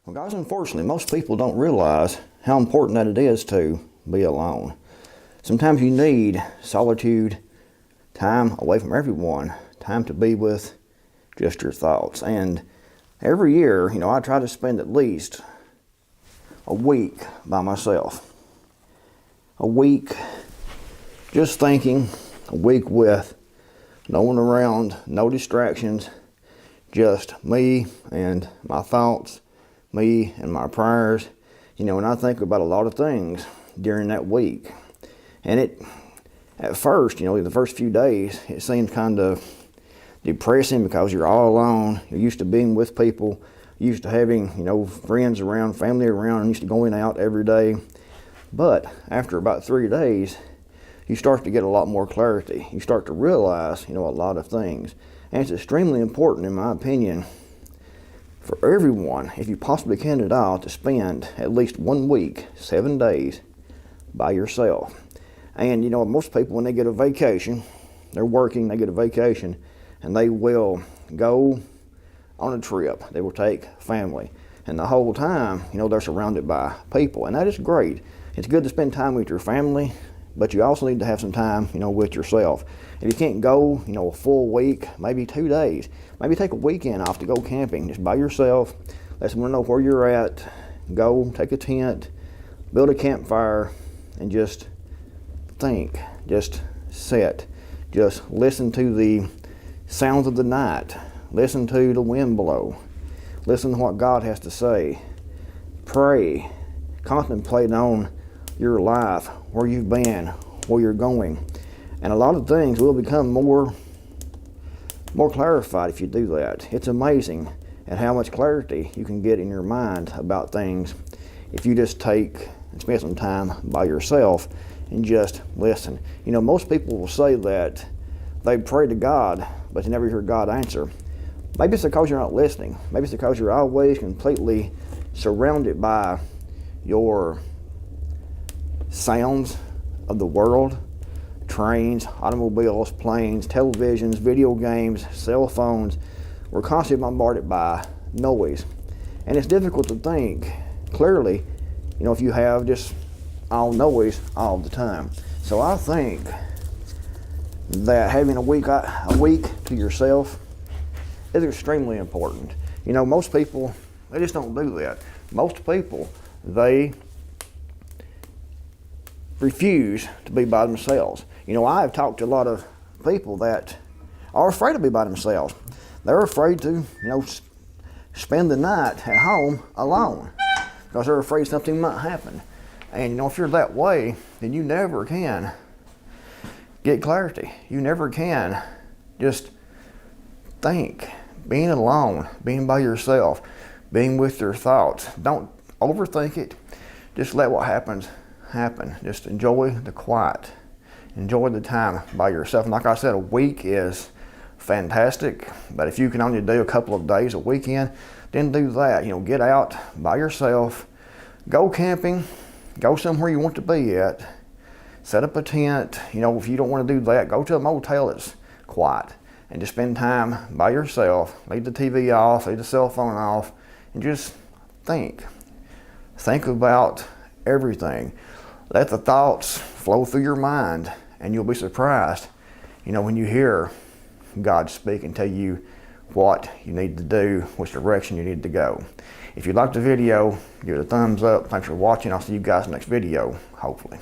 Well, guys, unfortunately, most people don't realize how important that it is to be alone. Sometimes you need solitude, time away from everyone, time to be with just your thoughts. And every year, I try to spend at least a week by myself. A week just thinking, a week with no one around, no distractions, just me and my thoughts, me and my prayers, and I think about a lot of things during that week. And at first, the first few days, it seems kind of depressing because you're all alone. You're used to being with people, used to having, friends around, family around, used to going out every day. But after about 3 days, you start to get a lot more clarity. You start to realize, a lot of things. And it's extremely important, in my opinion, for everyone, if you possibly can at all, to spend at least 1 week, 7 days, by yourself. And most people, when they get a vacation, they're working, they get a vacation, and they will go on a trip. They will take family. And the whole time, they're surrounded by people. And that is great. It's good to spend time with your family, but you also need to have some time, with yourself. If you can't go, a full week, maybe 2 days, maybe take a weekend off to go camping, just by yourself. Let someone know where you're at. Go, take a tent, build a campfire, and just think, just sit, just listen to the sounds of the night, listen to the wind blow, listen to what God has to say, pray, contemplate on your life, where you've been, where you're going. And a lot of things will become more clarified if you do that. It's amazing at how much clarity you can get in your mind about things if you just take and spend some time by yourself and just listen. Most people will say that they pray to God, but they never hear God answer. Maybe it's because you're not listening. Maybe it's because you're always completely surrounded by your sounds of the world. Trains, automobiles, planes, televisions, video games, cell phones. We're constantly bombarded by noise. And it's difficult to think clearly, if you have just all noise all the time. So I think that having a week to yourself is extremely important. Most people, they just don't do that. Most people, they refuse to be by themselves. I have talked to a lot of people that are afraid to be by themselves. They're afraid to, spend the night at home alone because they're afraid something might happen. And if you're that way, then you never can get clarity. You never can just think. Being alone, being by yourself, being with your thoughts. Don't overthink it. Just let what happens happen. Just enjoy the quiet. Enjoy the time by yourself. And like I said, a week is fantastic, but if you can only do a couple of days a weekend, then do that. Get out by yourself, go camping, go somewhere you want to be at, set up a tent. If you don't want to do that, go to a motel that's quiet and just spend time by yourself. Leave the TV off, leave the cell phone off, and just think. Think about everything. Let the thoughts flow through your mind, and you'll be surprised, when you hear God speak and tell you what you need to do, which direction you need to go. If you liked the video, give it a thumbs up. Thanks for watching. I'll see you guys in the next video, hopefully.